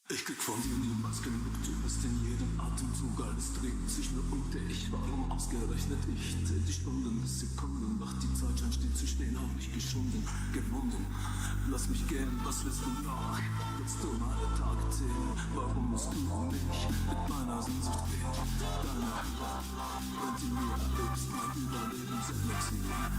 Ich krieg von dir niemals genug, du bist in jedem Atemzug, alles dreht sich nur um dich, warum ausgerechnet ich? Zähl die Stunden bis Sekunden, doch die Zeit scheint still zu stehen, hab mich geschunden, gewunden. Lass mich gehen, was willst du noch? Willst du meine Tage zählen? Warum musst du mich mit meiner Sehnsucht gehen? Deine Hand, und in mir erlebst mein Überlebenselixier.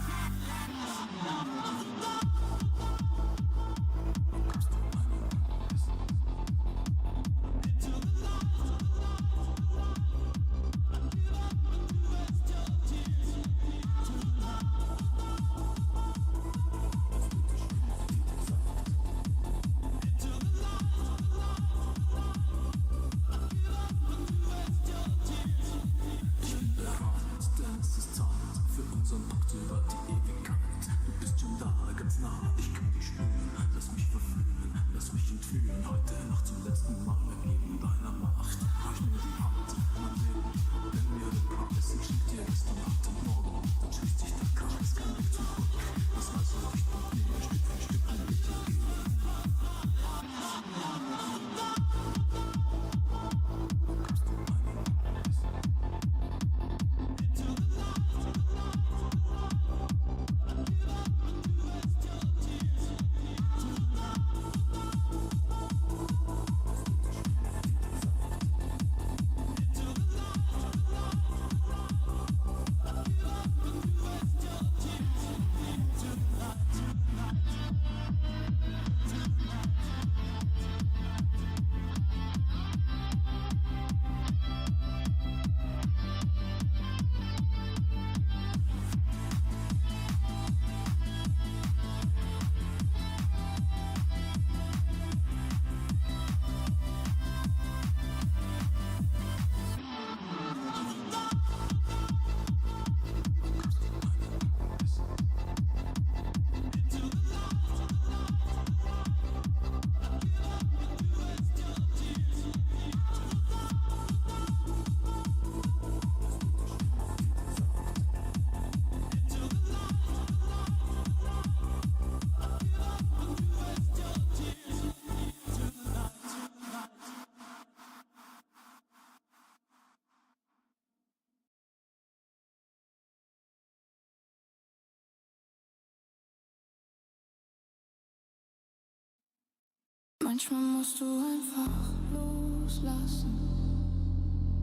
Manchmal musst du einfach loslassen.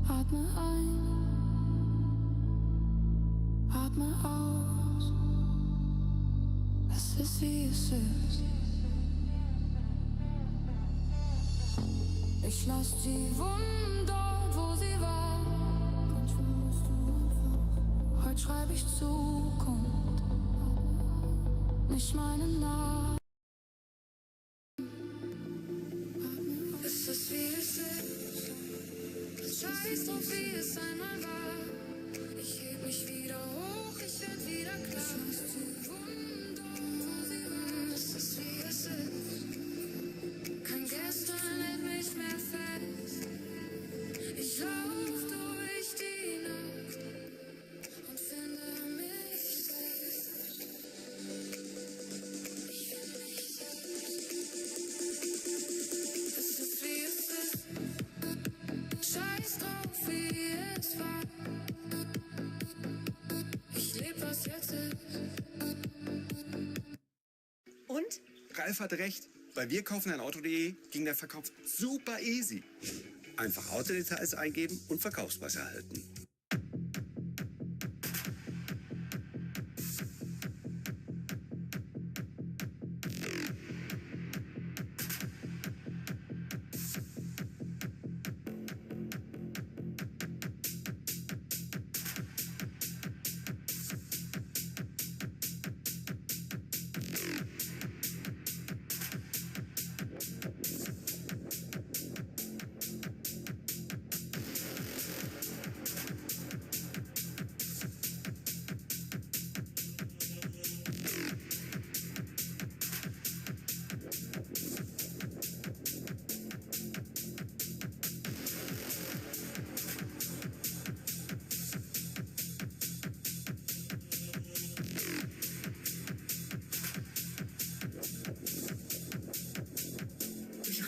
Atme ein, atme aus. Es ist wie es ist. Ich lass die Wunden dort, wo sie waren. Manchmal musst du einfach. Heute schreibe ich Zukunft, nicht meine Namen. Es ist wie es ist. Scheiß drauf, wie es einmal war. Ich heb mich wieder hoch, ich werd wieder klar. Ich lass die Wunden dort, wo sie waren. Es ist wie es ist. Kein Gestern hält mich mehr fest. Ich lauf durch die Nacht und finde mich selbst. Ich finde mich selbst. Es ist wie es ist. Scheiß drauf, wie es war. Ich leb, was jetzt ist. Und? Ralf hat recht. Bei wir kaufen ein Auto.de ging der Verkauf super easy. Einfach Autodetails eingeben und Verkaufspreis erhalten.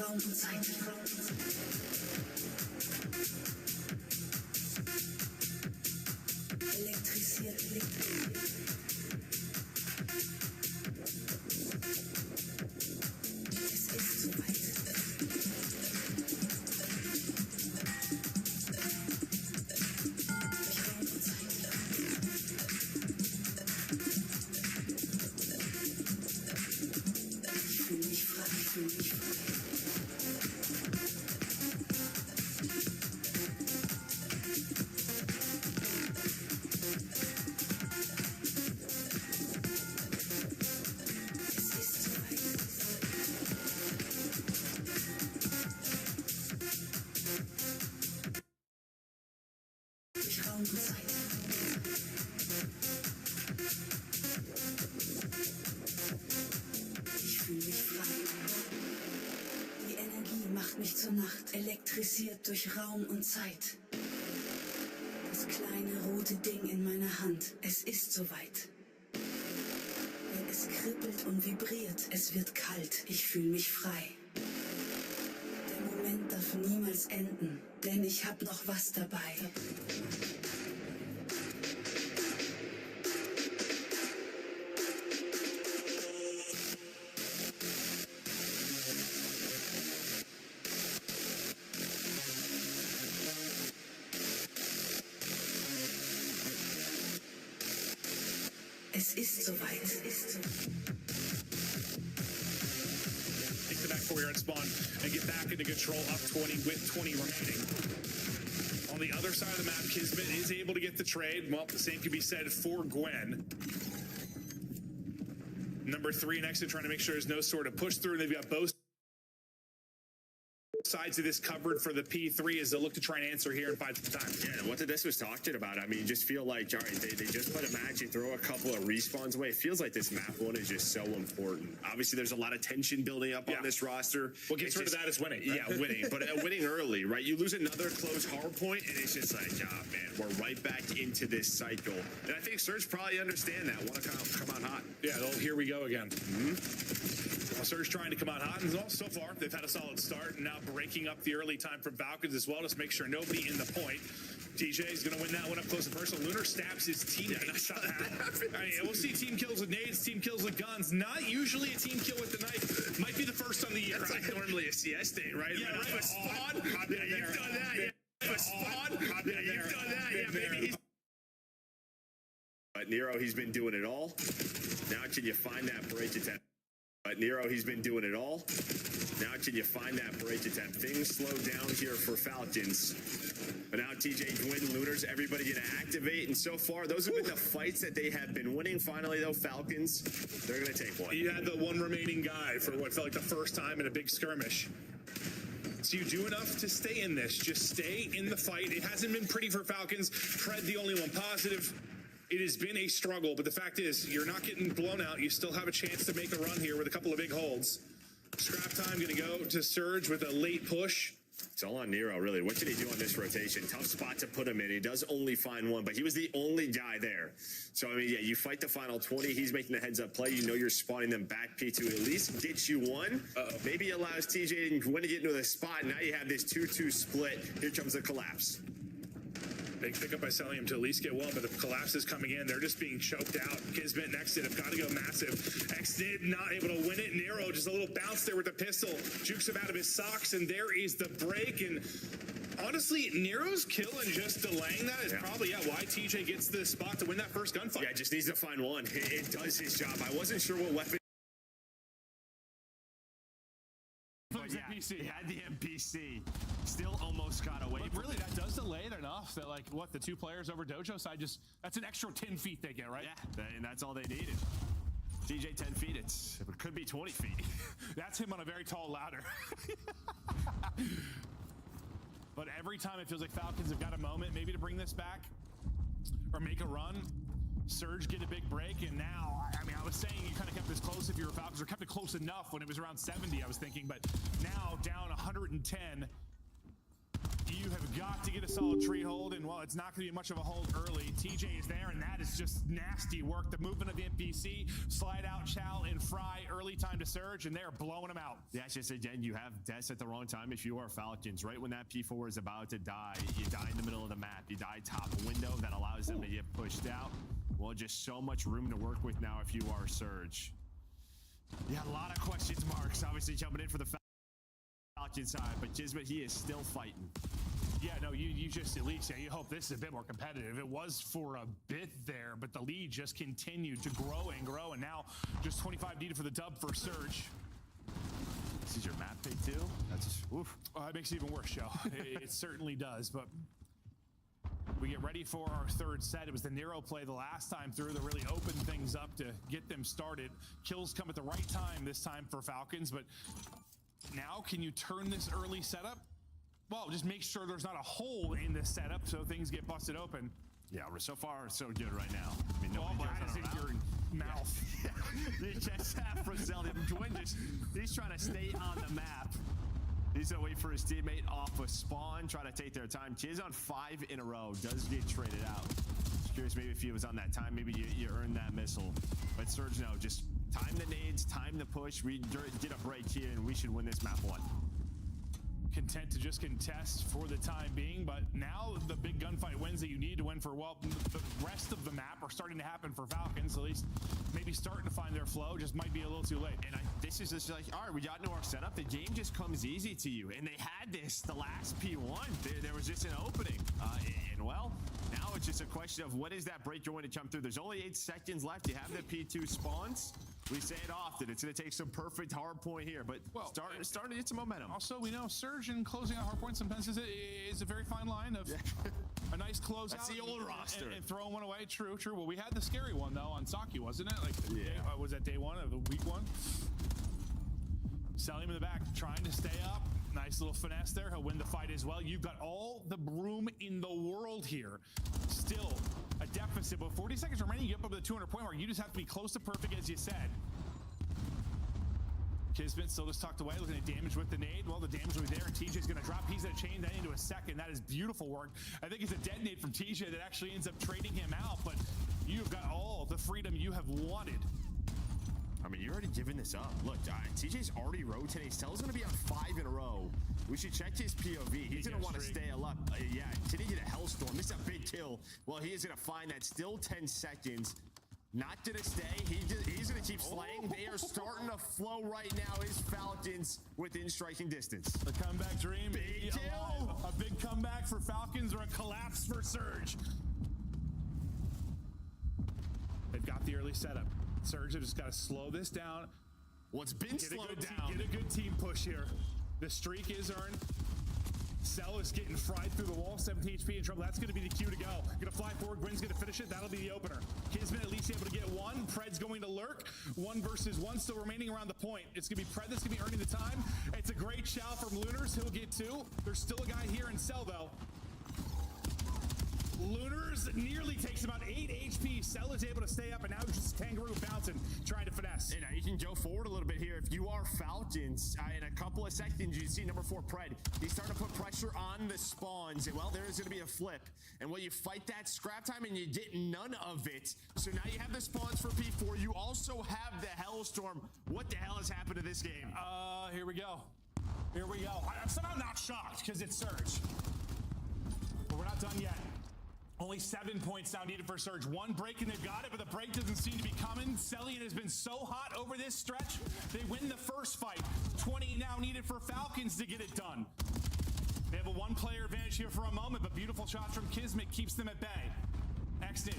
Raum und Zeit. Elektrisiert. Es ist soweit. Raum und Zeit. Ich fühle mich frei. Die Energie macht mich zur Nacht, elektrisiert durch Raum und Zeit. Das kleine rote Ding in meiner Hand, es ist soweit. Es kribbelt und vibriert, es wird kalt, ich fühle mich frei. Der Moment darf niemals enden, denn ich hab noch was dabei. Es ist soweit. Take the back 4-yard spawn and get back into control up 20 with 20 remaining. On the other side of the map, Kismet is able to get the trade. Well, the same can be said for Gwen. Number 3 next to trying to make sure there's no sort of push through. They've got both sides of this covered for the P3 as they look to try and answer here and find some time. Yeah, what this was talking about, I mean, you just feel like, all right, they just put a match, you throw a couple of respawns away. It feels like this map one is just so important. Obviously, there's a lot of tension building up on this roster. What gets rid of that is winning. Yeah, winning. But winning early, right? You lose another close hard point, and it's just like, ah, man, we're right back into this cycle. And I think Surge probably understand that, want to come out hot. Yeah, well, here we go again. Well, Surge trying to come out hot, and so far, they've had a solid start, and now breaking up the early time from Falcons as well, just make sure nobody in the point. TJ is going to win that one up close and personal. Lunar stabs his teammate somehow. I mean, we'll see team kills with nades, team kills with guns. Not usually a team kill with the knife. Might be the first on the year. That's like normally a CS day, right? Yeah, right. A spawn. Yeah, you've done that. Yeah, a spawn. Yeah, you've done that. Yeah, maybe he's... But Nero, he's been doing it all. Now can you find that break attempt? But Nero, he's been doing it all. Now can you find that break attempt? Things slow down here for Falcons. But now TJ, Gwyn, Lunars, everybody going to activate. And so far, those have been the fights that they have been winning. Finally, though, Falcons, they're going to take one. You had the one remaining guy for what felt like the first time in a big skirmish. So you do enough to stay in this. Just stay in the fight. It hasn't been pretty for Falcons. Tread the only one positive. It has been a struggle, but the fact is, you're not getting blown out. You still have a chance to make a run here with a couple of big holds. Scrap time going to go to Surge with a late push. It's all on Nero, really. What can he do on this rotation? Tough spot to put him in. He does only find one, but he was the only guy there. So, I mean, yeah, you fight the final 20. He's making the heads-up play. You know you're spawning them back. P2 at least gets you one. Maybe allows TJ and Gwen to get into the spot. Now you have this 2-2 split. Here comes the collapse. Big pickup by selling him to at least get one, but the collapse is coming in. They're just being choked out. Kismet next to it have got to go massive. X-Nid not able to win it. Nero just a little bounce there with the pistol. Jukes him out of his socks, and there is the break. And honestly, Nero's kill and just delaying that is probably why TJ gets the spot to win that first gunfight. Yeah, just needs to find one. It does his job. I wasn't sure what weapon. NPC. He had the NPC. Still almost got away. But really, that does delay it enough that, like, what, the 2 players over Dojo side that's an extra 10 feet they get, right? Yeah, and that's all they needed. DJ 10 feet, it could be 20 feet. That's him on a very tall ladder. But every time it feels like Falcons have got a moment maybe to bring this back or make a run. Surge get a big break, and now, I mean, I was saying you kind of kept this close if you were Falcons, or kept it close enough when it was around 70, I was thinking, but now down 110, you have got to get a solid tree hold, and well, it's not going to be much of a hold early. TJ is there, and that is just nasty work. The movement of the NPC, slide out Chow and Fry, early time to surge, and they're blowing them out. Yeah, it's just again, you have deaths at the wrong time if you are Falcons. Right when that P4 is about to die, you die in the middle of the map. You die top window, that allows them to get pushed out. Well, just so much room to work with now if you are Surge. Yeah, a lot of questions marks. Obviously jumping in for the Falcon side, but Kismet, he is still fighting. Yeah, no, you just at least, you hope this is a bit more competitive. It was for a bit there, but the lead just continued to grow, and now just 25 needed for the dub for Surge. This is your map pick too? That's just, oof. It makes it even worse, Joe. It certainly does, but we get ready for our third set. It was the Nero play the last time through that really opened things up to get them started. Kills come at the right time this time for Falcons, but now can you turn this early setup? Well, just make sure there's not a hole in this setup so things get busted open. Yeah, we're so far so good right now. I mean, nobody That is in your mouth. You just have Brazil. He's trying to stay on the map. He's gonna wait for his teammate off a spawn, try to take their time. Chiz on 5 in a row, does get traded out. Just curious, maybe if he was on that time, maybe you earned that missile. But Surge, no, just time the nades, time the push. We get a break here, and we should win this map 1. Content to just contest for the time being, but now the big gunfight wins that you need to win for, well, the rest of the map are starting to happen for Falcons, at least maybe starting to find their flow, just might be a little too late. And this is just like, all right, we got into our setup. The game just comes easy to you. And they had this the last P1. There was just an opening. And well, now it's just a question of what is that break going to jump through? There's only 8 seconds left. You have the P2 spawns. We say it often. It's going to take some perfect hard point here, but starting to get some momentum. Also, we know Surge and closing out hard points sometimes is a very fine line of a nice closeout. That's the old roster. And throwing one away. True. Well, we had the scary one, though, on Saki, wasn't it? Like, was that day 1 of the week 1? Selling him in the back, trying to stay up. Nice little finesse there. He'll win the fight as well. You've got all the room in the world here. Still a deficit, but 40 seconds remaining. You get up to the 200-point mark. You just have to be close to perfect, as you said. Kismet still just tucked away, looking at damage with the nade. Well, the damage will be there. TJ's going to drop. He's going to chain that into a second. That is beautiful work. I think it's a dead nade from TJ that actually ends up trading him out, but you've got all the freedom you have wanted. I mean, you're already giving this up. Look, TJ's already rotating. Stell's going to be on 5 in a row. We should check his POV. He's going to want to stay up. Yeah, can he get a Hellstorm? This is a big kill. Well, he is going to find that. Still 10 seconds. Not going to stay. He's going to keep slaying. They are starting to flow right now. His Falcons within striking distance. The comeback dream. Big kill. A big comeback for Falcons or a collapse for Surge. They've got the early setup. Surge have just got to slow this down. Well, it's been slowed down. Get a good team push here. The streak is earned. Cell is getting fried through the wall, 17 HP in trouble. That's going to be the cue to go. Going to fly forward. Gwen's going to finish it. That'll be the opener. Kismet at least able to get one. Pred's going to lurk. 1 versus 1 still remaining around the point. It's going to be Pred that's going to be earning the time. It's a great shout from Lunars. He'll get 2. There's still a guy here in Cell, though. Lunars nearly takes about 8 HP. Cell is able to stay up, and now just Kangaroo bouncing, trying to finesse. And you can go forward a little bit here. If you are Falcons, in a couple of seconds, you see number 4, Pred. He's starting to put pressure on the spawns. And, well, there is going to be a flip. And, well, you fight that scrap time, and you get none of it. So now you have the spawns for P4. You also have the Hellstorm. What the hell has happened to this game? Here we go. I'm somehow not shocked, because it's Surge. But we're not done yet. Only 7 points now needed for Surge. 1 break and they've got it, but the break doesn't seem to be coming. Cellian has been so hot over this stretch. They win the first fight. 20 now needed for Falcons to get it done. They have a 1-player advantage here for a moment, but beautiful shots from Kismet keeps them at bay. Exnid,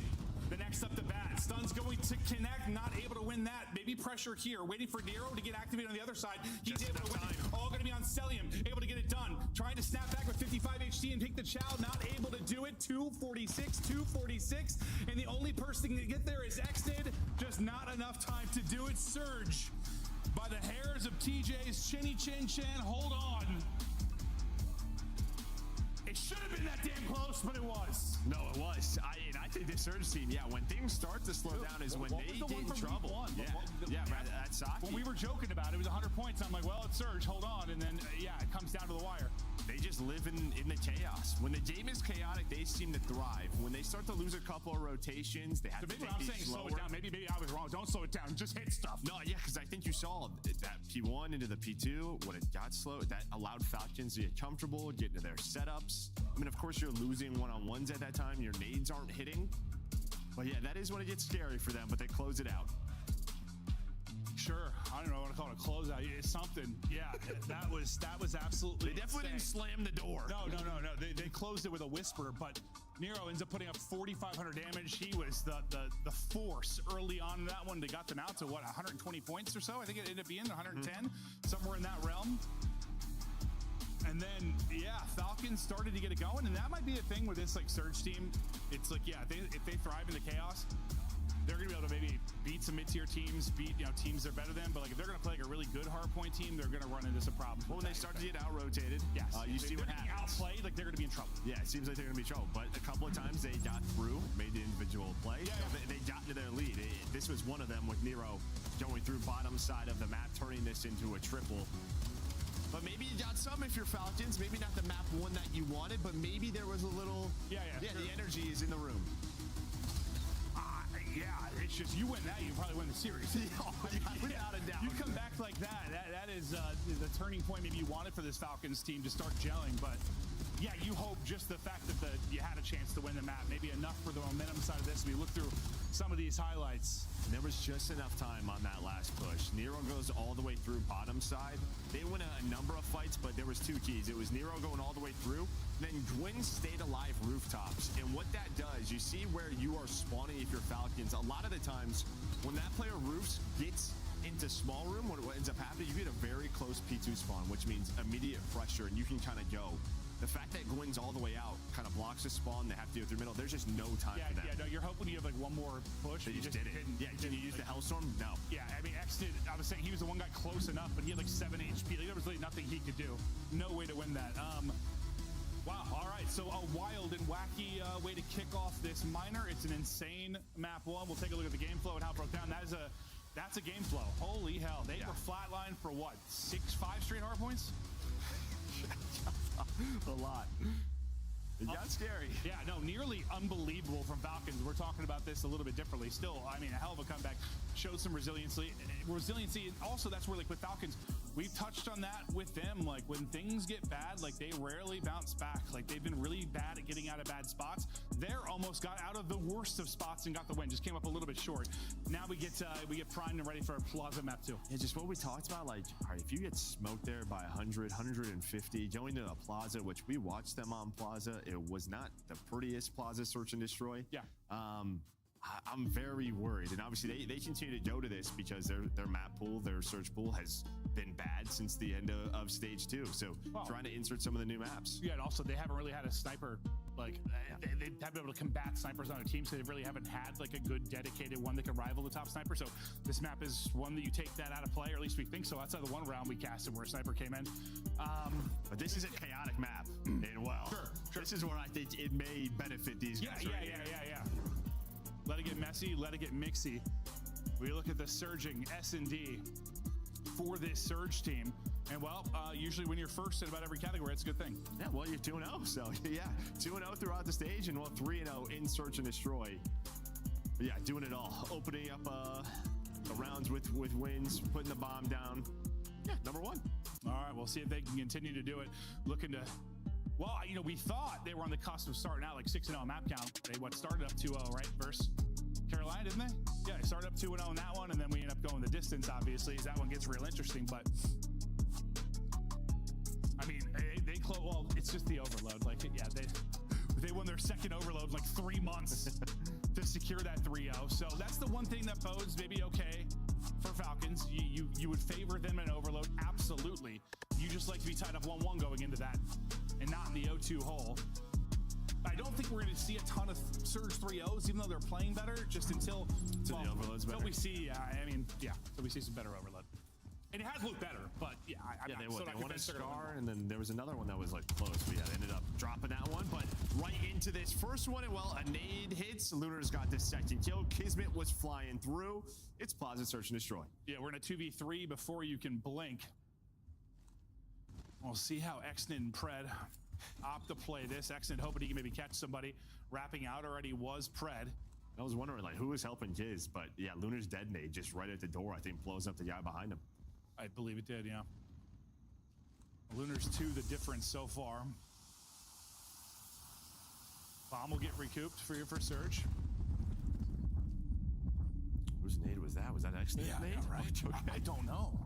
the next up to bat. Stun's going to connect, not able to win that. Maybe pressure here, waiting for Nero to get activated on the other side. He's able to win it. All going to be on Cellium, able to get it done. Trying to snap back with 55 HD and take the Chow, not able to do it. 246, and the only person to get there is Exnid. Just not enough time to do it. Surge by the hairs of TJ's chinny chin chin. Hold on. It should have been that damn close, but it was. No, it was. I the Surge team, yeah, when things start to slow down is when they get in trouble. That's Saki. When we were joking about it, it was 100 points. I'm like, well, it's Surge, hold on. And then, it comes down to the wire. They just live in the chaos. When the game is chaotic, they seem to thrive. When they start to lose a couple of rotations, they have to take I'm these saying slower. slow it down. Maybe I was wrong. Don't slow it down. Just hit stuff. No, yeah, because I think you saw that P1 into the P2, when it got slow, that allowed Falcons to get comfortable, get into their setups. I mean, of course, you're losing one-on-ones at that time. Your nades aren't hitting. But yeah, that is when it gets scary for them, but they close it out. Sure, I don't know what to call it, a closeout. It's something. Yeah, that was absolutely. They definitely didn't slam the door. No. They closed it with a whisper, but Nero ends up putting up 4,500 damage. He was the force early on in that one. They got them out to 120 points or so. I think it ended up being 110, somewhere in that realm. And then, Falcons started to get it going, and that might be a thing with this Surge team. It's like, if they thrive in the chaos, they're gonna be able to maybe beat some mid-tier teams, beat teams they're better than. But if they're gonna play a really good hardpoint team, they're gonna run into some problems. Well, when they start to get out-rotated, you see what happens. Outplayed, they're gonna be in trouble. Yeah, it seems like they're gonna be in trouble. But a couple of times they got through, made the individual play. They got into their lead. This was one of them with Nero going through bottom side of the map, turning this into a triple. But maybe you got some if you're Falcons. Maybe not the map one that you wanted, but maybe there was a little. Sure. The energy is in the room. It's just you win that, you probably win the series. Without a doubt. You come back like that. That is the turning point maybe you wanted for this Falcons team to start gelling. But you hope just the fact that you had a chance to win the map, maybe enough for the momentum side of this. We look through some of these highlights. And there was just enough time on that last push. Nero goes all the way through bottom side. They win a number of fights, but there was two keys. It was Nero going all the way through, then Gwyn stayed alive rooftops. And what that does, you see where you are spawning if you're Falcons. A lot of the times, when that player roofs gets into small room, what ends up happening, you get a very close P2 spawn, which means immediate pressure, and you can kind of go. The fact that Gwyn's all the way out kind of blocks the spawn. They have to go through the middle. There's just no time for that. No, you're hoping you have one more push. They just did it. Did you use the Hellstorm? No. Yeah, I mean, X did. I was saying he was the one guy close enough, but he had 7 HP. There was really nothing he could do. No way to win that. Wow. All right. So a wild and wacky way to kick off this minor. It's an insane map one. We'll take a look at the game flow and how it broke down. That's a game flow. Holy hell. They were flatlined for what? 5 straight hard points? A lot. It got scary. Yeah, no, nearly unbelievable from Falcons. We're talking about this a little bit differently. Still, I mean, a hell of a comeback. Showed some resiliency. And also, that's where, with Falcons, we've touched on that with them. When things get bad, they rarely bounce back. They've been really bad at getting out of bad spots. They're almost got out of the worst of spots and got the win. Just came up a little bit short. Now we get primed and ready for a Plaza map 2. Yeah, just what we talked about. All right, if you get smoked there by 100, 150, going to a Plaza, which we watched them on Plaza, it was not the prettiest Plaza search and destroy. Yeah. I'm very worried, and obviously they continue to go to this because their map pool, their search pool has been bad since the end of stage 2. So trying to insert some of the new maps. Yeah, and also they haven't really had a sniper. They haven't been able to combat snipers on their team, so they really haven't had a good dedicated one that can rival the top sniper. So this map is one that you take that out of play, or at least we think so. Outside the one round we casted where a sniper came in. But this is a chaotic map, and sure. This is where I think it may benefit these guys. Yeah. Let it get messy, let it get mixy. We look at the surging S&D for this Surge team. And usually when you're first in about every category, it's a good thing. Yeah, well, you're 2-0. So, 2-0 throughout the stage, and 3-0 in Search and Destroy. But yeah, doing it all. Opening up the rounds with wins, putting the bomb down. Yeah, number 1. All right, we'll see if they can continue to do it. Looking to... Well, we thought they were on the cusp of starting out 6-0 map count. They started up 2-0, right? Versus Carolina, didn't they? Yeah, they started up 2-0 in that one, and then we end up going the distance, obviously, as that one gets real interesting. But, I mean, they close. Well, it's just the overload. They won their second overload in 3 months to secure that 3-0. So that's the one thing that bodes maybe okay for Falcons. You would favor them in overload, absolutely. You just like to be tied up 1-1 going into that and not in the 0-2 hole. I don't think we're going to see a ton of Surge 3-0s, even though they're playing better, just until the overload's better. But we see, so we see some better overload. And it has looked better, but they won a scar, and then there was another one that was close. But they ended up dropping that one, but right into into this first one, and well, a nade hits. Lunar's got this second kill. Kismet was flying through. It's Plaza Search and Destroy. Yeah, we're in a 2v3 before you can blink. We'll see how Exnid and Pred opt to play this. Exnid hoping he can maybe catch somebody. Wrapping out already was Pred. I was wondering, like, who was helping Kiz, but yeah, Lunar's dead nade just right at the door, I think, blows up the guy behind him. I believe it did, yeah. Lunar's 2 the difference so far. Bomb will get recouped for your first Surge. Whose nade was that? Was that Exnid Yeah, nade? yeah, right. Okay. I don't know.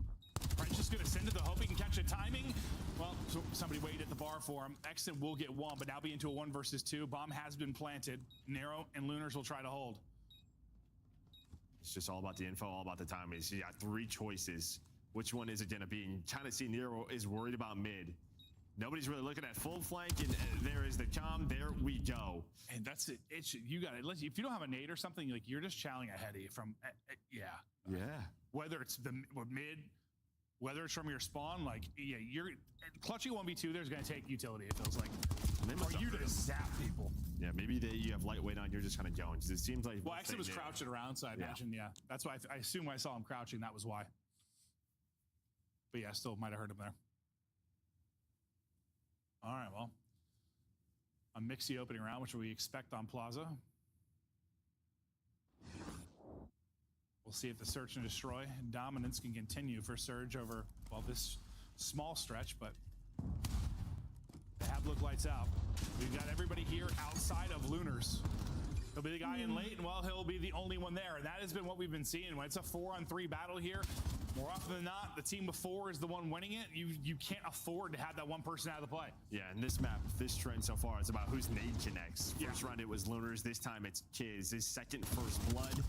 Right, just gonna send it to hope he can catch a timing. Well, so somebody waited at the bar for him. Exnid will get one, but now be into a 1 versus 2. Bomb has been planted. Nero and Lunars will try to hold. It's just all about the info, all about the timing. So you got 3 choices. Which one is it gonna be? And you kind of see Nero is worried about mid. Nobody's really looking at full flank, and there is the comm. There we go. And that's it. You got it. If you don't have a nade or something, like you're just chowing ahead of you from, yeah. Yeah. Whether it's the mid, whether it's from your spawn, like yeah, you're clutching 1v2. There's gonna take utility. It feels like, or you just zap people. Yeah, maybe you have lightweight on. You're just kind of going. 'Cause it seems like. Well, Exit was crouching around, so I imagine, yeah. That's why I assume I saw him crouching. That was why. But yeah, still might have heard him there. All right, well, a mixy opening round, which we expect on Plaza. We'll see if the Search and Destroy dominance can continue for Surge over, well, this small stretch, but they have looked lights out. We've got everybody here outside of Lunars. He'll be the guy in late, and well, he'll be the only one there. And that has been what we've been seeing. When it's a 4-on-3 battle here, more often than not, the team before is the one winning it. You can't afford to have that one person out of the play. Yeah, and this map, this trend so far is about whose nade connects. First round it was Lunars. This time it's Kiz. His second first blood.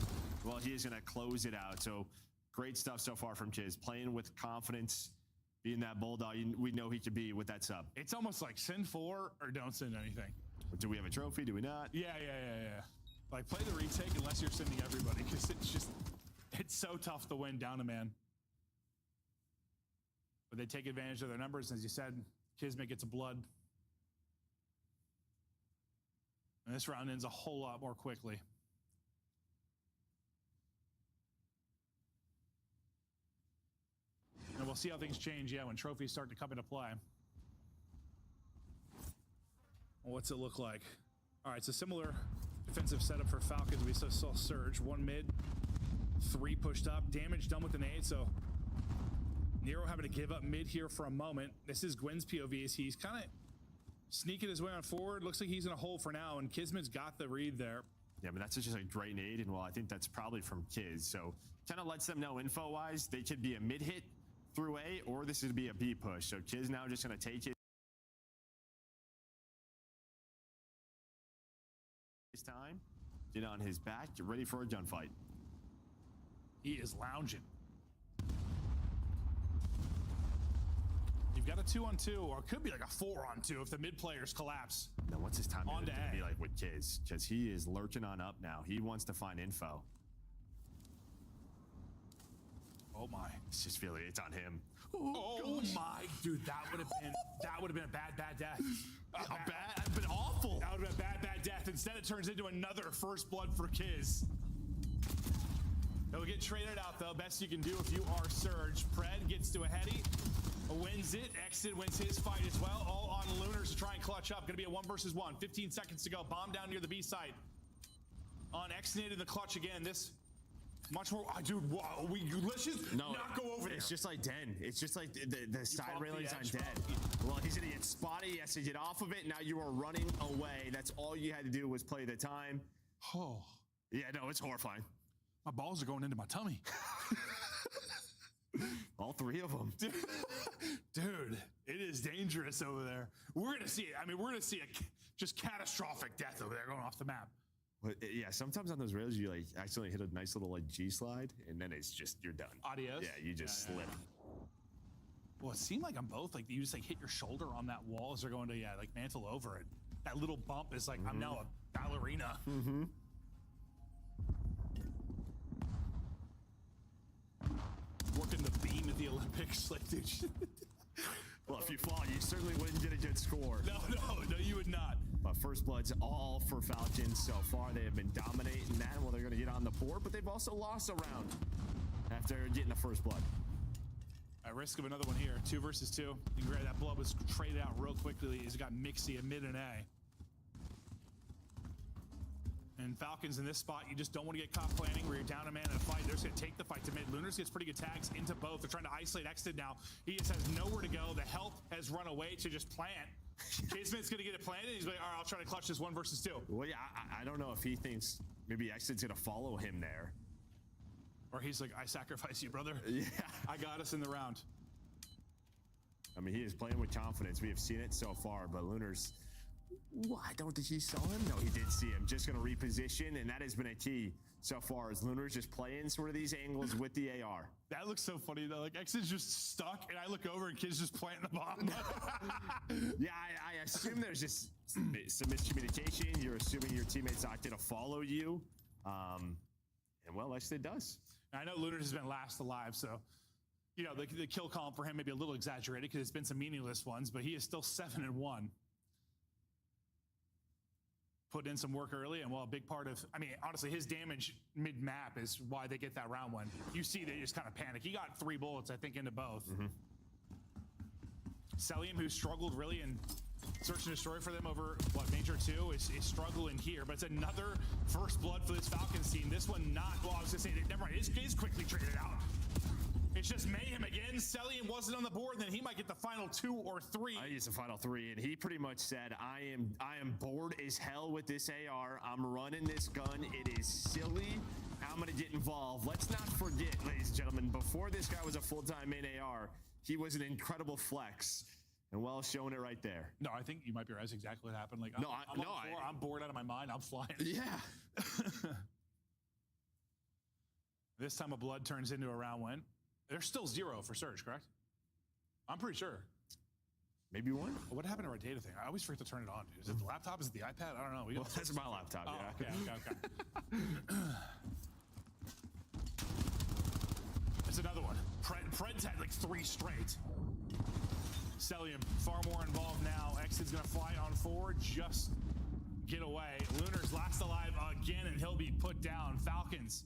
Well, he is going to close it out. So great stuff so far from Kiz. Playing with confidence, being that bulldog we know he could be with that sub. It's almost like send 4 or don't send anything. Do we have a trophy? Do we not? Yeah. Like, play the retake unless you're sending everybody, because it's so tough to win down a man. But they take advantage of their numbers. As you said, Kismet gets a blood. And this round ends a whole lot more quickly. And we'll see how things change, yeah, when trophies start to come into play. What's it look like? All right, so similar defensive setup for Falcons. We saw Surge, 1 mid, 3 pushed up, damage done with the nade. So Nero having to give up mid here for a moment. This is Gwen's POV as he's kind of sneaking his way on forward. Looks like he's in a hole for now, and Kismet's got the read there. Yeah, but that's just a great nade, and well, I think that's probably from Kiz. So kind of lets them know info-wise, they could be a mid hit through A, or this would be a B push. So Kiz now just going to take it. His time, get on his back, get ready for a gunfight. He is lounging. You've got a 2-on-2, or it could be like a 4-on-2 if the mid players collapse. Now, what's his time On going to to A. be like with Kiz? Because he is lurking on up now. He wants to find info. Oh my! It's just feeling it's on him. Oh my, dude, that would have been a bad death. That'd been awful. That would have been a bad death. Instead, it turns into another first blood for Kiz. He'll get traded out though. Best you can do if you are Surge. Pred gets to a heady, wins it. Exit wins his fight as well. All on Lunars to try and clutch up. Going to be a 1 versus 1. 15 seconds to go. Bomb down near the B site. On Exnid in the clutch again. This. Much more, dude. Whoa, let's just not go over there. It's just like Den. It's just like the side bump the railings on edge, Den. bro. Well, he's gonna get spotted. He has to get off of it. Now you are running away. That's all you had to do was play the time. Oh, Yeah, no, it's horrifying. my balls are going into my tummy. All 3 of them. Dude, it is dangerous over there. We're gonna see it. I mean, we're gonna see a just catastrophic death over there going off the map. But yeah, sometimes on those rails you like accidentally hit a nice little like G slide, and then it's just you're done. Adios. Yeah, you just slip. Well, it seemed like on both, like you just like hit your shoulder on that wall as they're going to like mantle over it. That little bump is like I'm now a ballerina. Working the beam at the Olympics, like dude. Well, if you fall, you certainly wouldn't get a good score. No, you would not. But But first blood's all for Falcons so far. They have been dominating that. Well, they're going to get on the board, but they've also lost a round after getting the first blood. At risk of another one here, 2 versus 2. And Gray, that blood was traded out real quickly. He's got Mixie at mid and A. And Falcons in this spot, you just don't want to get caught planning where you're down a man in a fight. They're just going to take the fight to mid. Lunars gets pretty good tags into both. They're trying to isolate Exted now. He just has nowhere to go. The health has run away to just plant. Kismet's going to get it planted. He's like, all right, I'll try to clutch this 1 versus 2. Well, yeah, I don't know if he thinks maybe Exted's going to follow him there. Or he's like, I sacrifice you, brother. Yeah. I got us in the round. I mean, he is playing with confidence. We have seen it so far, but Lunars, I don't think he saw him. No, he did see him. Just going to reposition, and that has been a key so far as Lunars just playing sort of these angles with the AR. That looks so funny, though. Like, X is just stuck, and I look over, and Kid's just planting the bomb. Yeah, I assume there's just some miscommunication. You're assuming your teammate's not going to follow you. And, well, Exted does. I know Lunars has been last alive, so, you know, the kill column for him may be a little exaggerated because it's been some meaningless ones, but he is still 7-1. Put in some work early, and well, a big part of, I mean, honestly, his damage mid-map is why they get that round one. You see they just kind of panic. He got 3 bullets, I think, into both. Celium, who struggled really in Search and Destroy for them over, what, Major 2, is struggling here, but it's another first blood for this Falcons team. This one not, well, I was going to say, never mind, it is quickly traded out. It's just mayhem again. Celium wasn't on the board, then he might get the final 2 or 3. I think it's the final 3, and he pretty much said, I am bored as hell with this AR. I'm running this gun. It is silly. I'm going to get involved. Let's not forget, ladies and gentlemen, before this guy was a full-time main AR, he was an incredible flex. And well, showing it right there. No, I think you might be right. That's exactly what happened. Like, I'm bored out of my mind. I'm flying. Yeah. This time a blood turns into a round win. There's still 0 for Surge, correct? I'm pretty sure. Maybe 1. What happened to our data thing? I always forget to turn it on, dude. Is it the laptop? Is it the iPad? I don't know. Well, that's my laptop, yeah. Okay. It's another one. Pred's had like 3 straight. Celium far more involved now. Exit's gonna fly on forward, just get away. Lunar's last alive again, and he'll be put down. Falcons.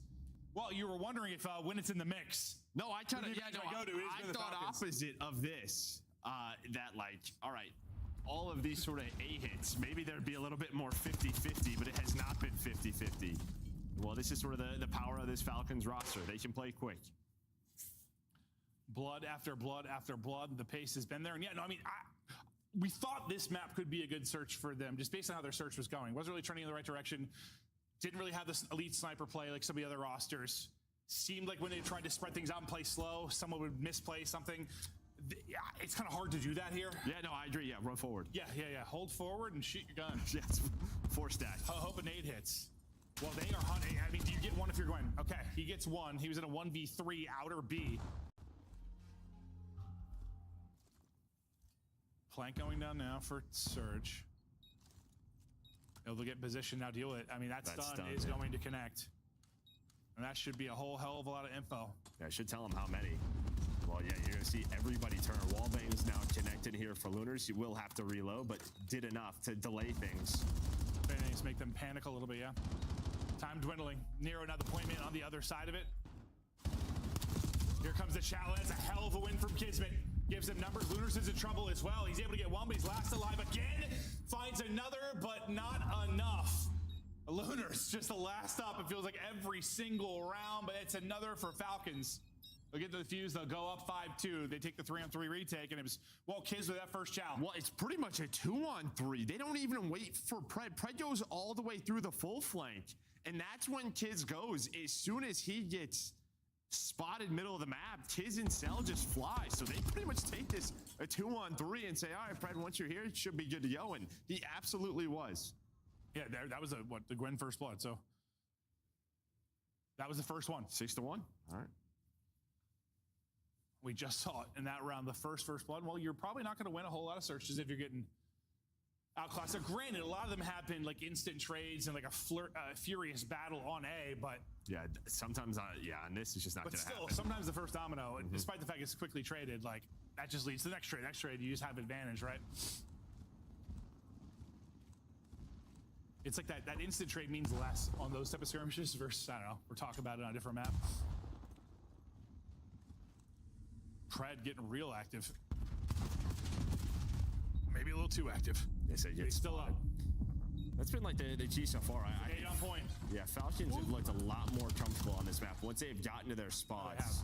Well, you were wondering if when it's in the mix. No, I thought opposite of this. That like, all right, all of these sort of A hits, maybe there'd be a little bit more 50-50, but it has not been 50-50. Well, this is sort of the power of this Falcons roster. They can play quick. Blood after blood after blood. The pace has been there. And yeah, no, I mean, we thought this map could be a good search for them just based on how their search was going. Wasn't really trending in the right direction. Didn't really have this elite sniper play like some of the other rosters. Seemed like when they tried to spread things out and play slow, someone would misplay something. Yeah, it's kind of hard to do that here. Yeah, no, I agree. Yeah, run forward. Yeah. Hold forward and shoot your gun. Yes, 4 stack. Hope a nade hits. Well, they are hunting. I mean, do you get 1 if you're going? Okay, he gets 1. He was in a 1v3 outer B. Plank going down now for Surge. They'll get in position now, deal with it. I mean, that stun is going to connect. And that should be a whole hell of a lot of info. Yeah, I should tell him how many. Well, yeah, you're going to see everybody turn. Wallbang's now connected here for Lunars. You will have to reload, but did enough to delay things. Things make them panic a little bit, yeah. Time dwindling. Nero now the point man on the other side of it. Here comes the challenge. That's a hell of a win from Kismet. Gives him numbers. Lunars is in trouble as well. He's able to get 1, but he's last alive again. Finds another, but not enough. Lunars just the last up. It feels like every single round, but it's another for Falcons. They'll get the fuse. They'll go up 5-2. They take the 3-on-3 retake, and it was, well, Kiz with that first challenge. Well, it's pretty much a 2-on-3. They don't even wait for Pred. Pred goes all the way through the full flank, and that's when Kiz goes. As soon as he gets spotted middle of the map, Tiz and Cell just fly. So they pretty much take this a 2-on-3 and say, all right, Pred, once you're here, it should be good to go. And he absolutely was. Yeah, that was the Gwen first blood. So that was the first one. 6-1. All right. We just saw it in that round, the first blood. Well, you're probably not going to win a whole lot of searches if you're getting outclassed. So granted, a lot of them happen like instant trades and like a furious battle on A, but yeah, sometimes, and this is just not going to happen. But still, sometimes the first domino, despite the fact it's quickly traded, like that just leads to the next trade. Next trade, you just have advantage, right? It's like that instant trade means less on those type of skirmishes versus, I don't know, we're talking about it on a different map. Pred getting real active. Maybe a little too active. They He's still up. That's been like the G so far. 8 on point. Yeah, Falcons have looked a lot more comfortable on this map once they've gotten to their spots.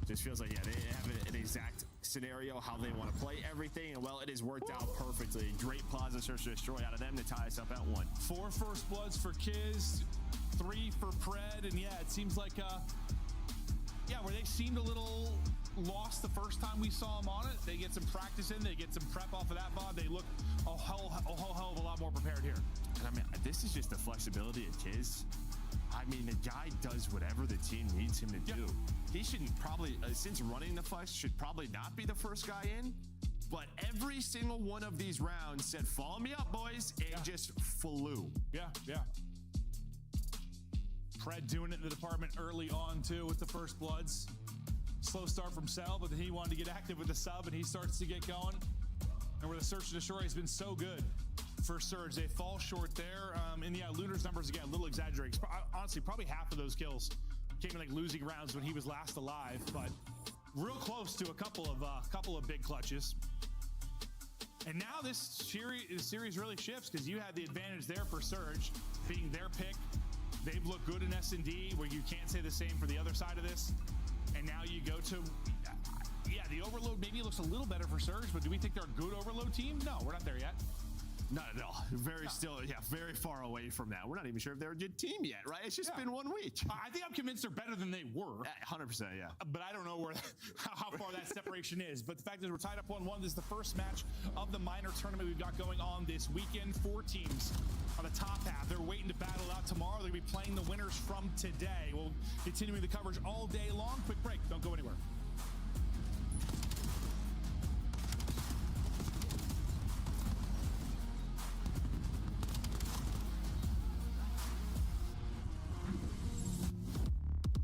Just feels like, yeah, they have an exact scenario how they want to play everything, and well, it has worked out perfectly. Great plaza search to destroy out of them to tie us up at 1. 4 first bloods for Kiz, 3 for Pred, and yeah, it seems like where they seemed a little lost the first time we saw them on it. They get some practice in, they get some prep off of that VOD. They look a whole hell of a lot more prepared here. And I mean, this is just the flexibility of Kiz. I mean, the guy does whatever the team needs him to do. He shouldn't probably, since running the flex, should probably not be the first guy in. But every single one of these rounds said, follow me up, boys, and just flew. Yeah. Pred doing it in the department early on, too, with the first bloods. Slow start from Cell, but then he wanted to get active with the sub, and he starts to get going. And where the search and destroy has been so good for Surge, they fall short there. And yeah, Luna's numbers, again, a little exaggerated. Honestly, probably half of those kills came in like losing rounds when he was last alive, but real close to a couple of big clutches. And now this series really shifts because you had the advantage there for Surge being their pick. They've looked good in S&D, where you can't say the same for the other side of this. And now you go to, the overload maybe looks a little better for Surge, but do we think they're a good overload team? No, we're not there yet. Not at all. Very far away from that. We're not even sure if they're a good team yet, right? It's just been 1 week. I think I'm convinced they're better than they were. 100%, yeah. But I don't know how far that separation is. But the fact is we're tied up 1-1. This is the first match of the minor tournament we've got going on this weekend. 4 teams on the top half. They're waiting to battle out tomorrow. They're going to be playing the winners from today. We'll continuing the coverage all day long. Quick break. Don't go anywhere.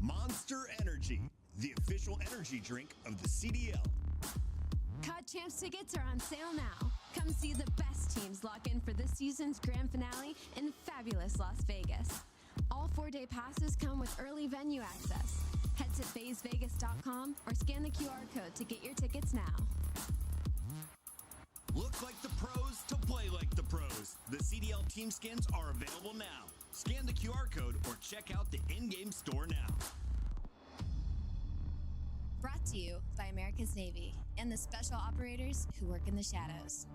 Monster Energy, the official energy drink of the CDL. COD Champs tickets are on sale now. Come see the best teams lock in for this season's grand finale in fabulous Las Vegas. All 4-day passes come with early venue access. Head to FazeVegas.com or scan the QR code to get your tickets now. Look like the pros to play like the pros. The CDL team skins are available now. Scan the QR code or check out the in-game store now. Brought to you by America's Navy and the special operators who work in the shadows.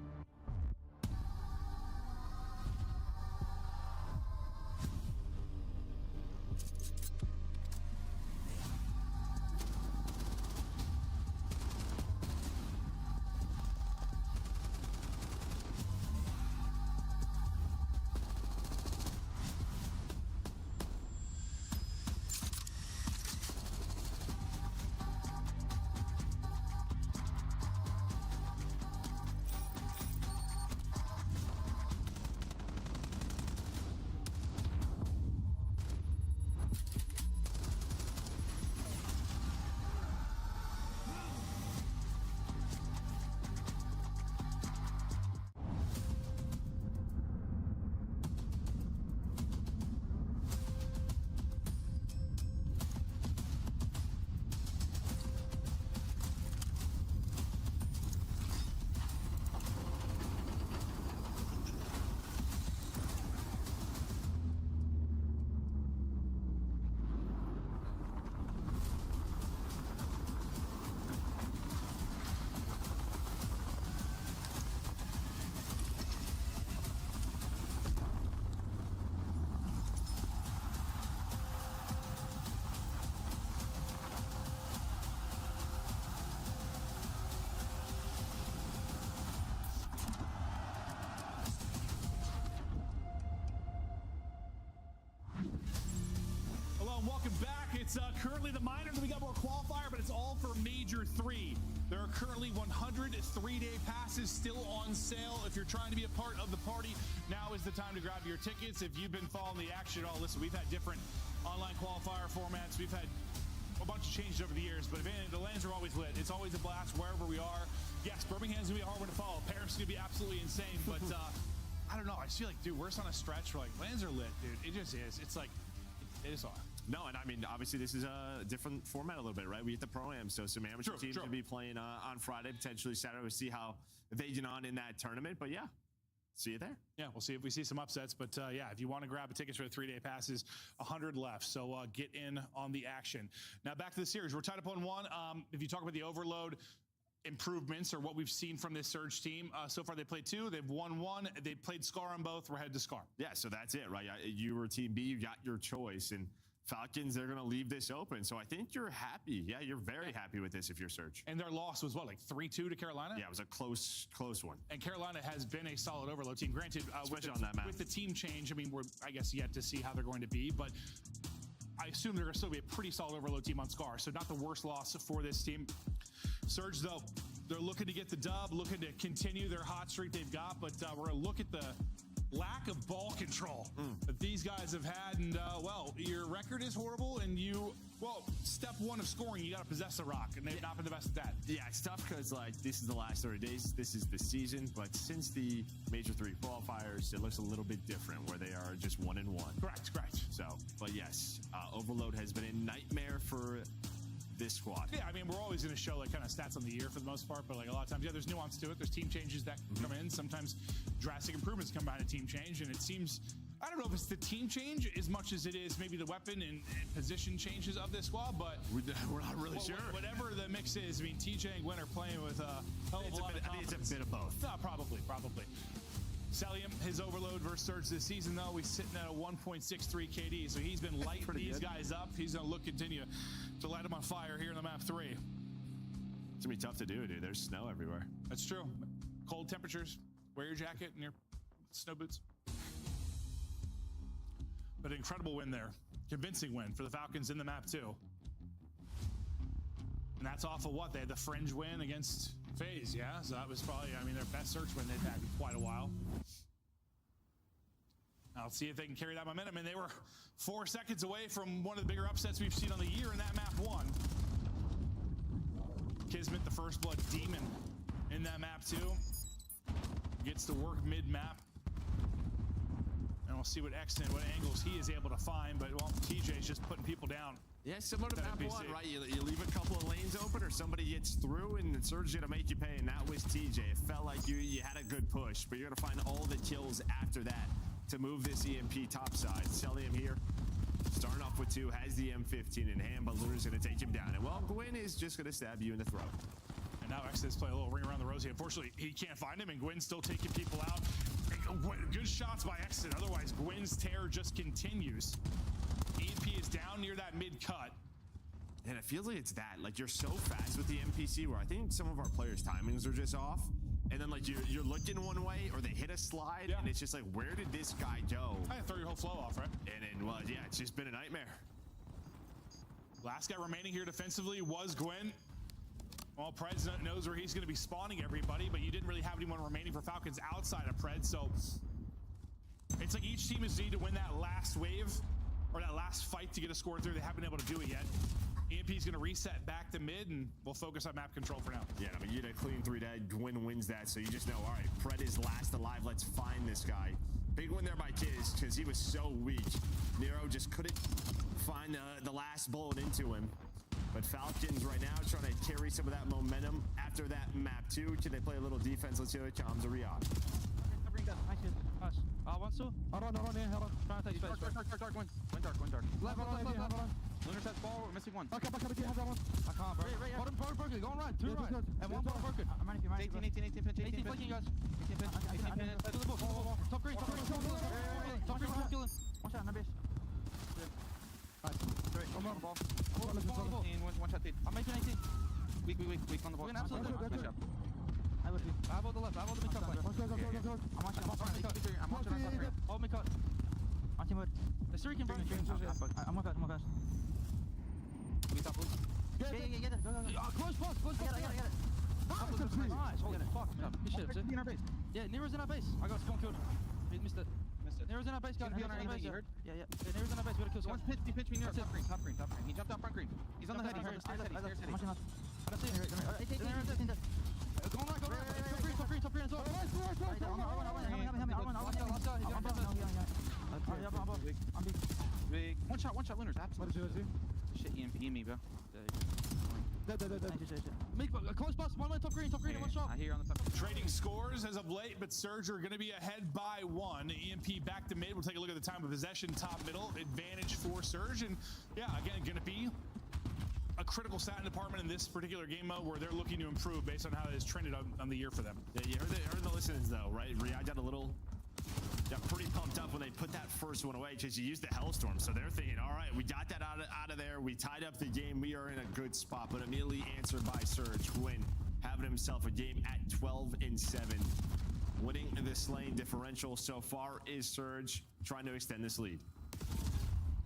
Welcome back. It's currently the minor. We got more qualifier, but it's all for Major 3. There are currently 100 3-day passes still on sale. If you're trying to be a part of the party, now is the time to grab your tickets. If you've been following the action at all, listen, we've had different online qualifier formats. We've had a bunch of changes over the years, but the lanes are always lit. It's always a blast wherever we are. Yes, Birmingham's going to be a hard one to follow. Paris is going to be absolutely insane, but I don't know. I just feel like, dude, we're just on a stretch where like lands are lit, dude. It just is. It's like, it is on. No, and I mean, obviously, this is a different format a little bit, right? We hit the Pro-Am, so some amateur teams will be playing on Friday, potentially Saturday. We'll see how they get on in that tournament, but yeah, see you there. Yeah, we'll see if we see some upsets, but yeah, if you want to grab a ticket for the 3-day passes, 100 left, so get in on the action. Now, back to the series. We're tied up on 1. If you talk about the overload improvements or what we've seen from this Surge team, so far they played 2, they've won 1, they played Scar on both, we're headed to Scar. Yeah, so that's it, right? You were Team B, you got your choice, and Falcons, they're going to leave this open. So I think you're happy. Yeah, you're very happy with this if you're Surge. And their loss was what, like 3-2 to Carolina? Yeah, it was a close one. And Carolina has been a solid overload team. Granted, especially on that map. With the team change, I mean, we're, I guess, yet to see how they're going to be, but I assume they're going to still be a pretty solid overload team on Scar. So not the worst loss for this team. Surge, though, they're looking to get the dub, looking to continue their hot streak they've got, but we're going to look at the lack of ball control that these guys have had, and well, your record is horrible, and step 1 of scoring, you got to possess the rock, and they've not been the best at that. Yeah, it's tough because like this is the last 30 days, this is the season, but since the Major 3 qualifiers, it looks a little bit different where they are just 1-1. Correct. So, but yes, overload has been a nightmare for this squad. Yeah, I mean, we're always going to show like kind of stats on the year for the most part, but like a lot of times, yeah, there's nuance to it. There's team changes that come in. Sometimes drastic improvements come behind a team change, and it seems, I don't know if it's the team change as much as it is maybe the weapon and position changes of this squad, but we're not really sure. Whatever the mix is, I mean, TJ and Gwen are playing with a hell of a lot of confidence. I think it's a bit of both. No, probably. Celium, his overload versus Surge this season, though, he's sitting at a 1.63 KD, so he's been lighting these guys up. He's going to continue to light them on fire here in the map 3. It's going to be tough to do, dude. There's snow everywhere. That's true. Cold temperatures. Wear your jacket and your snow boots. But an incredible win there. Convincing win for the Falcons in the map 2. And that's off of what? They had the fringe win against FaZe, yeah? So that was probably, I mean, their best search win they've had in quite a while. Now let's see if they can carry that momentum. And they were 4 seconds away from one of the bigger upsets we've seen on the year in that map 1. Kismet, the First Blood Demon in that map 2. Gets to work mid-map. And we'll see what extent, what angles he is able to find. But, well, TJ's just putting people down. Yeah, similar to map 1, right? You leave a couple of lanes open or somebody gets through and the Surge is going to make you pay, and that was TJ. It felt like you had a good push, but you're going to find all the kills after that to move this EMP topside. Celium here, starting off with 2, has the M15 in hand, but Luna's going to take him down. And, well, Gwen is just going to stab you in the throat. And now Exodus play a little ring around the rosy. Unfortunately, he can't find him, and Gwen's still taking people out. Good shots by Exodus. Otherwise, Gwen's tear just continues. EMP is down near that mid-cut. And it feels like it's that. Like, you're so fast with the NPC where I think some of our players' timings are just off. And then, like, you're looking one way or they hit a slide, and it's just like, where did this guy go? I throw your whole flow off, right? And then, well, yeah, it's just been a nightmare. Last guy remaining here defensively was Gwen. Well, Preds knows where he's going to be spawning everybody, but you didn't really have anyone remaining for Falcons outside of Preds, so it's like each team is needing to win that last wave or that last fight to get a score through. They haven't been able to do it yet. EMP's going to reset back to mid, and we'll focus on map control for now. Yeah, I mean, you get a clean 3 dead. Gwen wins that, so you just know, all right, Pred is last alive. Let's find this guy. Big win there by Kiz, because he was so weak. Nero just couldn't find the last bullet into him. But Falcons right now trying to carry some of that momentum after that map 2. Can they play a little defense? Let's see how it comes. Riyadh. Wants to? Hold on, yeah, hold on. Trying to take space. Dark, win dark. Left. Lunar sets ball, we're missing 1. Okay, back up again, have that one. I can't, bro. Right, hold him, broken, go on right, 2 right. And 1 ball broken. I'm running, 18 pinch, 18 flanking, guys. 18 pinch, to the book. Top green, killing. One shot, no base. Nice. Great, I'm on the ball. One shot, I'm making 18. Weak on the ball. We're gonna absolutely I have all the left, I have all the mid-cut. I'm watching right. Hold mid-cut. On team wood. There's 3 can burn. I'm on fast. We top blue. Yeah, get it. Go. Close. I got it. Nice, holy fuck. Good shit, in our base. Yeah, Nero's in our base. I got spawn killed. He missed it. Nero's in our base, guys. Nero's in our base. Yeah. Nero's in our base. We gotta kill someone. He pitched me near top green. He jumped out front green. He's on the head. I'm watching us. I don't see him. Go right. Top green as well. I'm One shot, Lunars. Absolutely. Shit, EMP me, bro. Make a close bus. One top green, one shot. I hear you on the top. Trading scores as of late, but Surge are going to be ahead by 1. EMP back to mid. We'll take a look at the time of possession, top middle. Advantage for Surge. And yeah, again, going to be a critical stat department in this particular game mode where they're looking to improve based on how it has trended on the year for them. Yeah, you heard the listens though, right? Riyadh got pretty pumped up when they put that first one away because you used the Hellstorm. So they're thinking, all right, we got that out of there. We tied up the game. We are in a good spot, but immediately answered by Surge. Gwyn having himself a game at 12-7. Winning the Slain differential so far is Surge trying to extend this lead.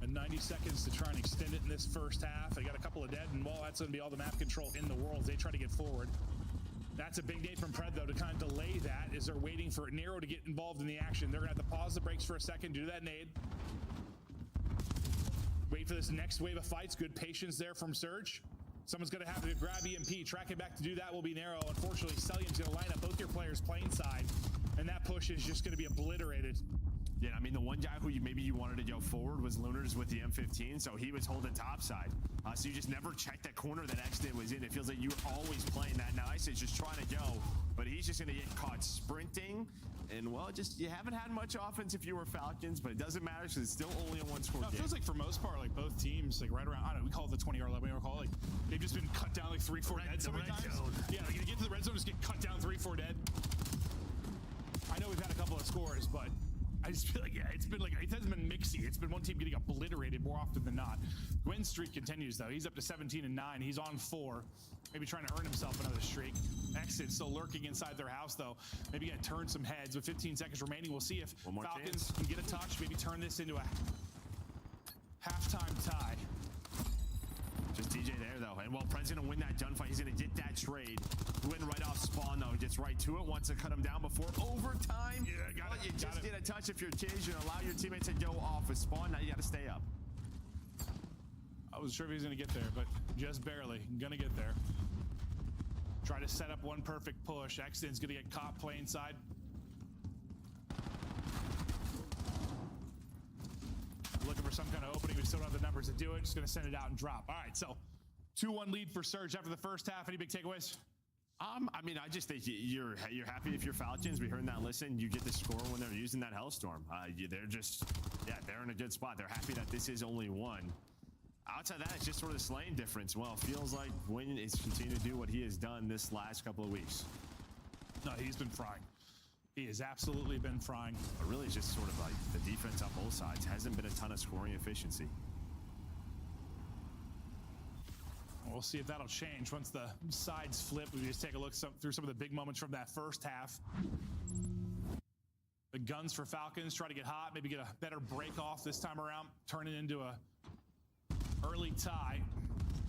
And 90 seconds to try and extend it in this first half. They got a couple of dead, and well, that's going to be all the map control in the world as they try to get forward. That's a big nade from Pred, though, to kind of delay that as they're waiting for Nero to get involved in the action. They're going to have to pause the brakes for a second, do that nade. Wait for this next wave of fights. Good patience there from Surge. Someone's going to have to grab EMP. Tracking back to do that will be Nero. Unfortunately, Celium's going to line up both your players playing side, and that push is just going to be obliterated. Yeah, I mean, the one guy who maybe you wanted to go forward was Lunars with the M15, so he was holding topside. So you just never checked that corner that X-Did was in. It feels like you're always playing that. Now Ice is just trying to go, but he's just going to get caught sprinting. And, well, just you haven't had much offense if you were Falcons, but it doesn't matter because it's still only a one-score game. It feels like for most part, like both teams, like right around, I don't know, we call it the 20-yard line, we don't call it, like they've just been cut down like 3-4 dead so many times. Yeah, like you get to the red zone, just get cut down 3-4 dead. I know we've had a couple of scores, but I just feel like, yeah, it hasn't been mixy. It's been one team getting obliterated more often than not. Gwyn's streak continues, though. He's up to 17-9. He's on 4. Maybe trying to earn himself another streak. Exit still lurking inside their house, though. Maybe going to turn some heads. With 15 seconds remaining, we'll see if Falcons can get a touch, maybe turn this into a halftime tie. Just TJ there, though. And while Pred's going to win that gunfight, he's going to get that trade. Win right off spawn, though. Gets right to it. Wants to cut him down before overtime. Yeah, got it. You just get a touch if you're Cage and allow your teammates to go off with spawn. Now you got to stay up. I wasn't sure if he was going to get there, but just barely. Going to get there. Try to set up one perfect push. Exton's going to get caught playing side. Looking for some kind of opening. We still don't have the numbers to do it. Just going to send it out and drop. All right, so 2-1 lead for Surge after the first half. Any big takeaways? I mean, I just think you're happy if you're Falcons. We heard that. Listen, you get the score when they're using that Hellstorm. They're in a good spot. They're happy that this is only 1. Outside that, it's just sort of the Slain difference. Well, it feels like Gwyn is continuing to do what he has done this last couple of weeks. No, he's been frying. He has absolutely been frying. But really, it's just sort of like the defense on both sides. Hasn't been a ton of scoring efficiency. We'll see if that'll change once the sides flip. We just take a look through some of the big moments from that first half. The guns for Falcons try to get hot, maybe get a better break off this time around, turn it into a early tie.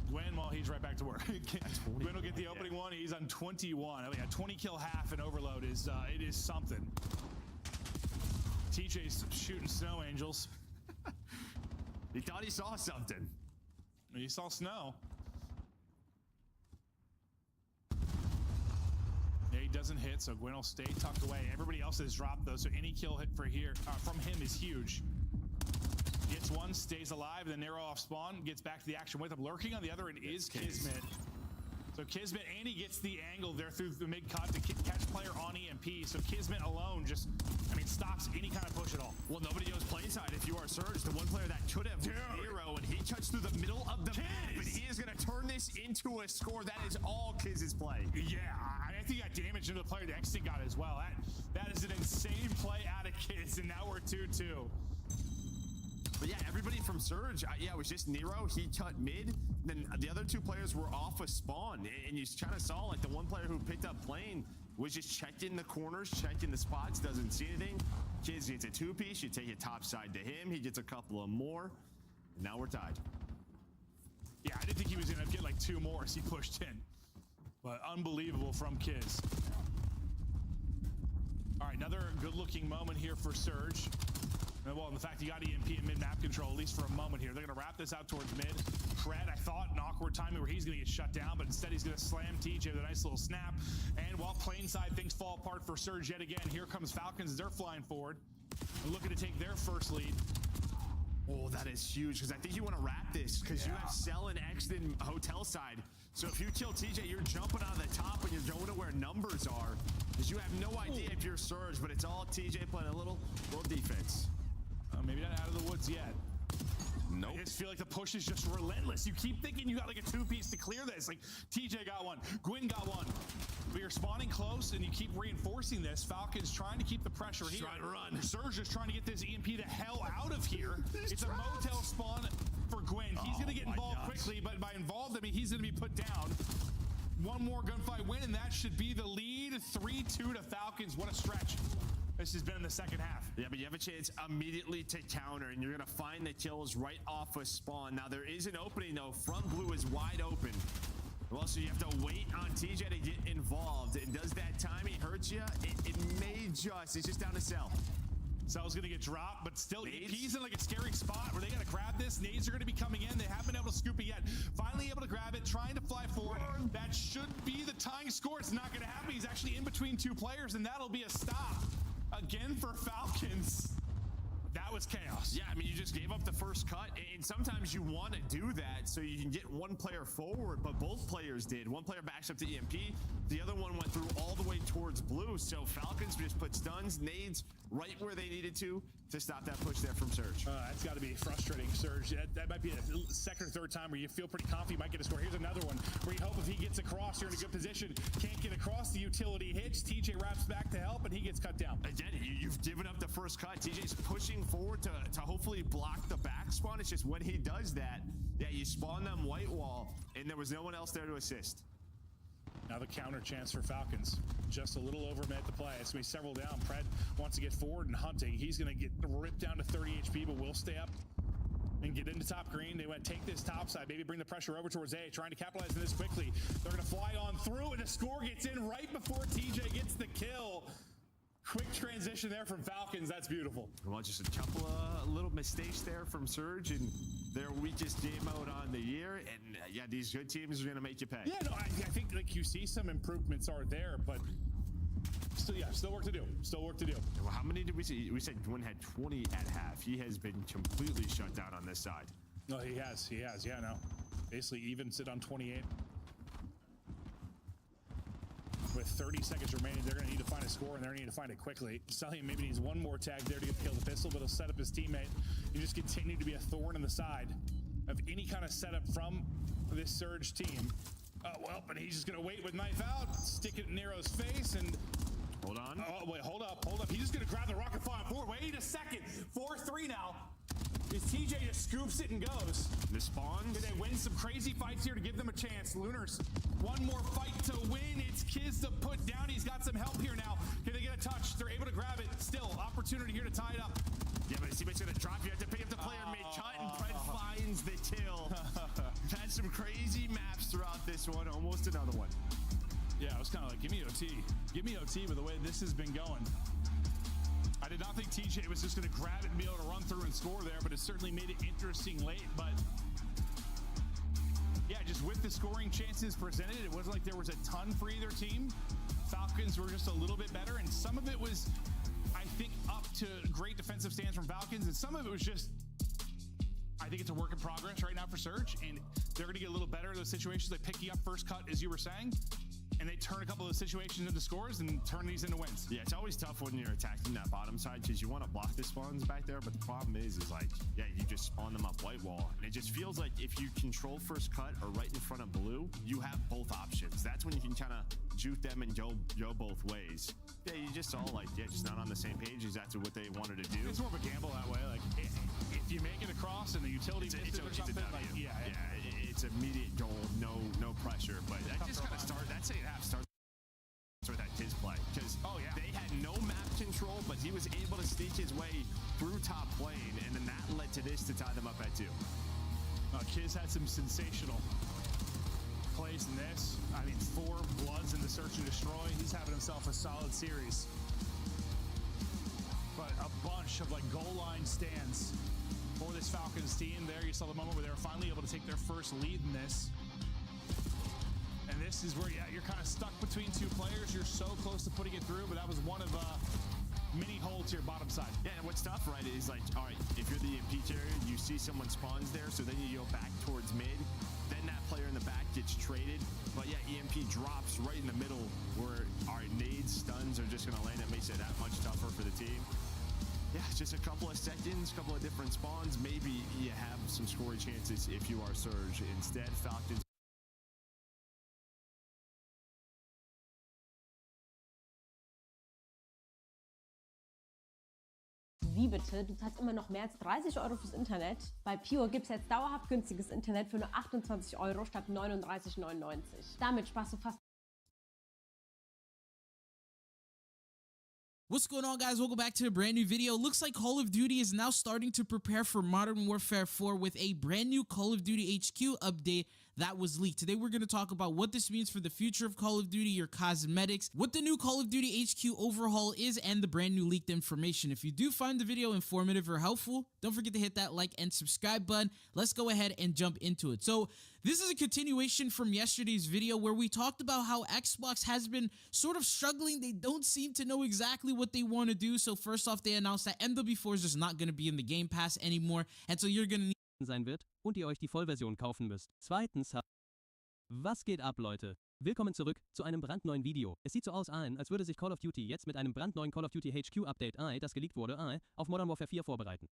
Gwyn, well, he's right back to work. Gwyn will get the opening one. He's on 21. I mean, a 20 kill half in Overload is it is something. TJ's shooting snow angels. He thought he saw something. He saw snow. Yeah, he doesn't hit, so Gwyn will stay tucked away. Everybody else has dropped, though, so any kill hit from him is huge. Gets one, stays alive, then Nero off spawn, gets back to the action with him. Lurking on the other end is Kismet. So Kismet, and he gets the angle there through the mid-cut to catch player on EMP. So Kismet alone just, stops any kind of push at all. Well, nobody goes playing side if you are Surge. The one player that could have was Nero, and he cuts through the middle of the map, and he is going to turn this into a score. That is all Kiz's play. Yeah, I think that damage into the player that Exton got as well. That is an insane play out of Kiz, and now we're 2-2. But yeah, everybody from Surge, it was just Nero. He cut mid. Then the other 2 players were off of spawn. And you kind of saw like the one player who picked up plane was just checking the corners, checking the spots, doesn't see anything. Kiz gets a 2-piece. You take it top side to him. He gets a couple of more. And now we're tied. Yeah, I didn't think he was going to get like 2 more as he pushed in. But unbelievable from Kiz. All right, another good-looking moment here for Surge. Well, the fact he got EMP and mid-map control, at least for a moment here. They're going to wrap this out towards mid. Pred, I thought, an awkward timing where he's going to get shut down, but instead he's going to slam TJ with a nice little snap. And while plain side, things fall apart for Surge yet again. Here comes Falcons as they're flying forward and looking to take their first lead. Oh, that is huge, because I think you want to wrap this, because you have Cell and X in hotel side. So if you kill TJ, you're jumping on the top and you're going to where numbers are, because you have no idea if you're Surge, but it's all TJ playing a little defense. Maybe not out of the woods yet. Nope. I just feel like the push is just relentless. You keep thinking you got like a two-piece to clear this. Like TJ got one, Gwyn got one. But you're spawning close and you keep reinforcing this. Falcons trying to keep the pressure here. Trying to run. Surge is trying to get this EMP the hell out of here. It's a motel spawn for Gwyn. He's going to get involved quickly, but by involved, I mean he's going to be put down. One more gunfight win, and that should be the lead. 3-2 to Falcons. What a stretch this has been in the second half. Yeah, but you have a chance immediately to counter, and you're going to find the kills right off of spawn. Now, there is an opening, though. Front blue is wide open. Well, so you have to wait on TJ to get involved. And does that timing hurt you? It may just. It's just down to Cell. Cell's going to get dropped, but still, he's in like a scary spot where they got to grab this. Nades are going to be coming in. They haven't been able to scoop it yet. Finally able to grab it, trying to fly forward. That should be the tying score. It's not going to happen. He's actually in between two players, and that'll be a stop. Again for Falcons. That was chaos. Yeah, I mean, you just gave up the first cut, and sometimes you want to do that so you can get one player forward, but both players did. One player backs up to EMP, the other one went through all the way towards blue, so Falcons just put stuns, nades right where they needed to stop that push there from Surge. That's got to be frustrating, Surge. That might be a second or third time where you feel pretty confident you might get a score. Here's another one where you hope if he gets across, you're in a good position. Can't get across, the utility hits. TJ wraps back to help, and he gets cut down. Again, you've given up the first cut. TJ's pushing forward to hopefully block the back spawn. It's just when he does that, you spawn them white wall, and there was no one else there to assist. Now the counter chance for Falcons. Just a little over a minute to play. It's going to be several down. Pred wants to get forward and hunting. He's going to get ripped down to 30 HP, but will stay up and get into top green. They want to take this top side, maybe bring the pressure over towards A, trying to capitalize on this quickly. They're going to fly on through, and the score gets in right before TJ gets the kill. Quick transition there from Falcons. That's beautiful. Well, just a couple of little mistakes there from Surge, and their weakest game out on the year. And yeah, these good teams are going to make you pay. Yeah, no, I think like you see some improvements are there, but still work to do. Still work to do. Well, how many did we see? We said Gwyn had 20 at half. He has been completely shut down on this side. No, he has. Yeah, no. Basically, even sit on 28. With 30 seconds remaining, they're going to need to find a score, and they're going to need to find it quickly. Stallion maybe needs one more tag there to get the kill the pistol, but he'll set up his teammate. He just continue to be a thorn in the side of any kind of setup from this Surge team. Well, but he's just going to wait with knife out, stick it in Nero's face, and... Hold on. Oh, wait, hold up. He's just going to grab the rocket fire forward. Wait a second. 4-3 now. Is TJ just scoops it and goes. The spawns. Can they win some crazy fights here to give them a chance? Lunars, one more fight to win. It's Kiz to put down. He's got some help here now. Can they get a touch? They're able to grab it. Still, opportunity here to tie it up. Yeah, but his teammate's going to drop. You have to pick up the player mid-cut, and Pred finds the kill. Had some crazy maps throughout this one. Almost another one. Yeah, it was kind of like, give me OT. Give me OT with the way this has been going. I did not think TJ was just going to grab it and be able to run through and score there, but it certainly made it interesting late. But yeah, just with the scoring chances presented, it wasn't like there was a ton for either team. Falcons were just a little bit better, and some of it was, I think, up to great defensive stands from Falcons, and some of it was just, I think it's a work in progress right now for Surge, and they're going to get a little better in those situations, like picking up first cut, as you were saying. And they turn a couple of situations into scores and turn these into wins. Yeah, it's always tough when you're attacking that bottom side because you want to block the spawns back there, but the problem is like, yeah, you just spawn them up white wall. And it just feels like if you control first cut or right in front of blue, you have both options. That's when you can kind of juke them and go both ways. Yeah, you just all like, just not on the same page exactly what they wanted to do. It's more of a gamble that way. Like, if you make it across and the utility misses or something, like, it's immediate goal, no pressure. But that just kind of starts. That second half starts with that Kiz play because they had no map control, but he was able to sneak his way through top lane, and then that led to this to tie them up at 2. Kiz had some sensational plays in this. I mean, 4 bloods in the search and destroy. He's having himself a solid series. But a bunch of like goal line stands for this Falcons team. There you saw the moment where they were finally able to take their first lead in this. And this is where, you're kind of stuck between 2 players. You're so close to putting it through, but that was one of mini hole to your bottom side. Yeah, and what's tough, right, is like, all right, if you're the EMP carrier, you see someone spawns there, so then you go back towards mid, then that player in the back gets traded, but yeah, EMP drops right in the middle where our nades, stuns are just gonna land. It makes it that much tougher for the team. Yeah, just a couple of seconds, couple of different spawns, maybe you have some scoring chances if you are Surge. Instead, Falcons. Wie bitte? Du zahlst immer noch mehr als 30 € fürs Internet. Bei Pure gibt es jetzt dauerhaft günstiges Internet für nur 28 € statt 39,99 €. Damit sparst du fast. What's going on, guys? Welcome back to a brand new video. Looks like Call of Duty is now starting to prepare for Modern Warfare 4 with a brand new Call of Duty HQ update that was leaked. Today we're going to talk about what this means for the future of Call of Duty, your cosmetics, what the new Call of Duty HQ overhaul is, and the brand new leaked information. If you do find the video informative or helpful, don't forget to hit that like and subscribe button. Let's go ahead and jump into it. So this is a continuation from yesterday's video where we talked about how Xbox has been sort of struggling. They don't seem to know exactly what they want to do. So first off, they announced that MW4 is just not going to be in the Game Pass anymore. And so you're going to need sein wird und ihr euch die Vollversion kaufen müsst. Zweitens, was geht ab, Leute? Willkommen zurück zu einem brandneuen Video. Es sieht so aus, als würde sich Call of Duty jetzt mit einem brandneuen Call of Duty HQ Update, das geleakt wurde, auf Modern Warfare 4 vorbereiten.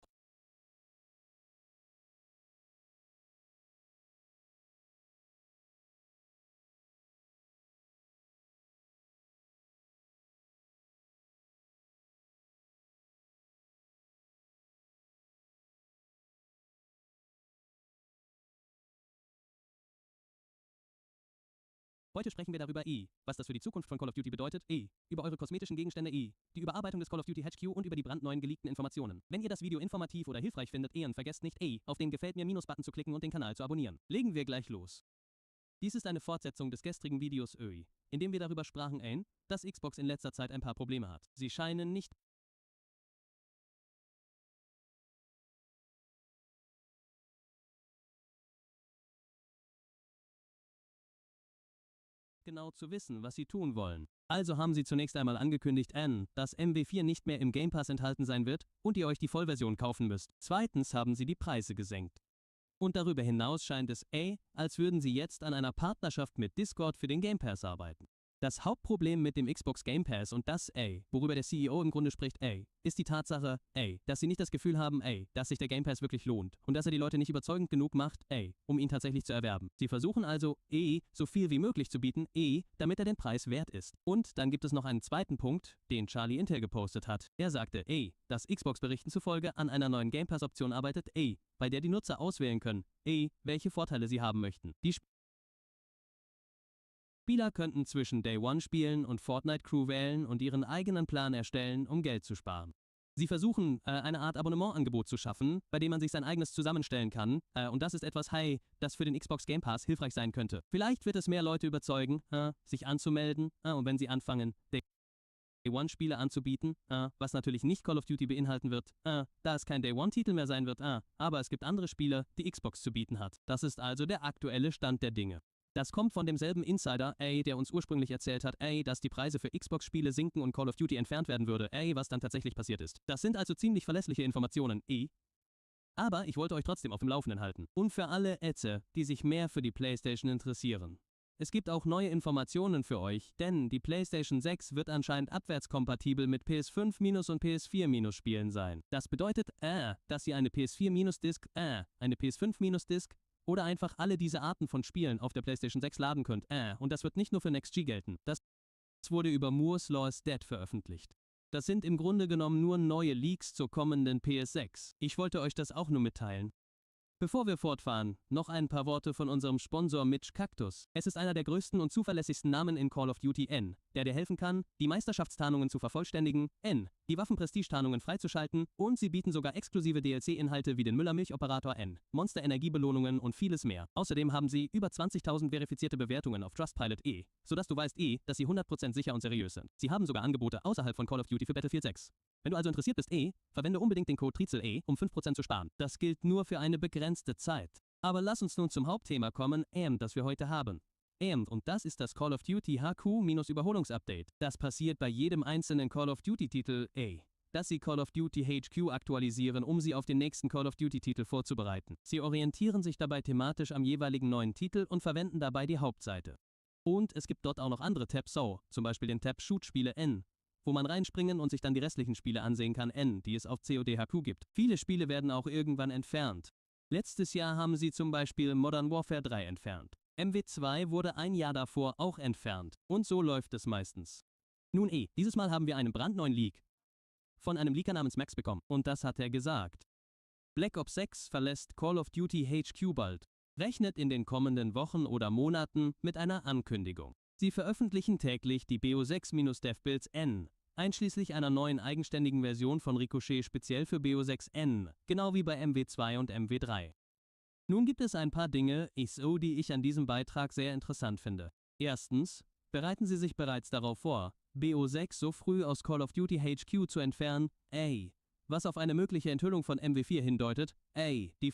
Heute sprechen wir darüber was das für die Zukunft von Call of Duty bedeutet, über eure kosmetischen Gegenstände, die Überarbeitung des Call of Duty HQ und über die brandneuen geleakten Informationen. Wenn ihr das Video informativ oder hilfreich findet, vergesst nicht, auf den Gefällt mir Minus-Button zu klicken und den Kanal zu abonnieren. Legen wir gleich los. Dies ist eine Fortsetzung des gestrigen Videos, in dem wir darüber sprachen, dass Xbox in letzter Zeit ein paar Probleme hat. Sie scheinen nicht genau zu wissen, was sie tun wollen. Also haben sie zunächst einmal angekündigt, dass MW4 nicht mehr im Game Pass enthalten sein wird und ihr euch die Vollversion kaufen müsst. Zweitens haben sie die Preise gesenkt. Und darüber hinaus scheint es, als würden sie jetzt an einer Partnerschaft mit Discord für den Game Pass arbeiten. Das Hauptproblem mit dem Xbox Game Pass und das, worüber der CEO im Grunde spricht, ist die Tatsache, dass sie nicht das Gefühl haben, dass sich der Game Pass wirklich lohnt und dass er die Leute nicht überzeugend genug macht, um ihn tatsächlich zu erwerben. Sie versuchen also, so viel wie möglich zu bieten, damit er den Preis wert ist. Und dann gibt es noch einen zweiten Punkt, den Charlie Intel gepostet hat. Er sagte, dass Xbox Berichten zufolge an einer neuen Game Pass Option arbeitet, bei der die Nutzer auswählen können, welche Vorteile sie haben möchten. Die Spieler könnten zwischen Day One spielen und Fortnite Crew wählen und ihren eigenen Plan erstellen, um Geld zu sparen. Sie versuchen, eine Art Abonnementangebot zu schaffen, bei dem man sich sein eigenes zusammenstellen kann, und das ist etwas, das für den Xbox Game Pass hilfreich sein könnte. Vielleicht wird es mehr Leute überzeugen, sich anzumelden, und wenn sie anfangen, Day One Spiele anzubieten, was natürlich nicht Call of Duty beinhalten wird, da es kein Day One Titel mehr sein wird, aber es gibt andere Spiele, die Xbox zu bieten hat. Das ist also der aktuelle Stand der Dinge. Das kommt von demselben Insider, der uns ursprünglich erzählt hat, dass die Preise für Xbox-Spiele sinken und Call of Duty entfernt werden würde, was dann tatsächlich passiert ist. Das sind also ziemlich verlässliche Informationen, Aber ich wollte euch trotzdem auf dem Laufenden halten. Und für alle Ätze, die sich mehr für die PlayStation interessieren. Es gibt auch neue Informationen für euch, denn die PlayStation 6 wird anscheinend abwärtskompatibel mit PS5- und PS4- Spielen sein. Das bedeutet, dass ihr eine PS4- eine PS5- oder einfach alle diese Arten von Spielen auf der PlayStation 6 laden könnt. Und das wird nicht nur für Next-G gelten. Das wurde über Moore's Law is Dead veröffentlicht. Das sind im Grunde genommen nur neue Leaks zur kommenden PS6. Ich wollte euch das auch nur mitteilen. Bevor wir fortfahren, noch ein paar Worte von unserem Sponsor Mitch Cactus. Es ist einer der größten und zuverlässigsten Namen in Call of Duty, der dir helfen kann, die Meisterschaftstarnungen zu vervollständigen, die Waffenprestigetarnungen freizuschalten und sie bieten sogar exklusive DLC-Inhalte wie den Müller-Milch-Operator, Monster-Energiebelohnungen und vieles mehr. Außerdem haben sie über 20.000 verifizierte Bewertungen auf Trustpilot, sodass du weißt, dass sie 100% sicher und seriös sind. Sie haben sogar Angebote außerhalb von Call of Duty für Battlefield 6. Wenn du also interessiert bist, verwende unbedingt den Code Trizel, um 5% zu sparen. Das gilt nur für eine begrenzte Zeit. Aber lass uns nun zum Hauptthema kommen, das wir heute haben. Und das ist das Call of Duty HQ-Überholungsupdate. Das passiert bei jedem einzelnen Call of Duty-Titel, dass sie Call of Duty HQ aktualisieren, um sie auf den nächsten Call of Duty-Titel vorzubereiten. Sie orientieren sich dabei thematisch am jeweiligen neuen Titel und verwenden dabei die Hauptseite. Und es gibt dort auch noch andere Tabs, zum Beispiel den Tab Shoot-Spiele N, wo man reinspringen und sich dann die restlichen Spiele ansehen kann, die es auf COD HQ gibt. Viele Spiele werden auch irgendwann entfernt. Letztes Jahr haben sie zum Beispiel Modern Warfare 3 entfernt. MW2 wurde ein Jahr davor auch entfernt. Und so läuft es meistens. Nun dieses Mal haben wir einen brandneuen Leak von einem Leaker namens Max bekommen. Und das hat er gesagt. Black Ops 6 verlässt Call of Duty HQ bald. Rechnet in den kommenden Wochen oder Monaten mit einer Ankündigung. Sie veröffentlichen täglich die BO6-Dev-Builds N, einschließlich einer neuen eigenständigen Version von Ricochet speziell für BO6N, genau wie bei MW2 und MW3. Nun gibt es ein paar Dinge, die ich an diesem Beitrag sehr interessant finde. Erstens, bereiten Sie sich bereits darauf vor, BO6 so früh aus Call of Duty HQ zu entfernen, was auf eine mögliche Enthüllung von MW4 hindeutet, die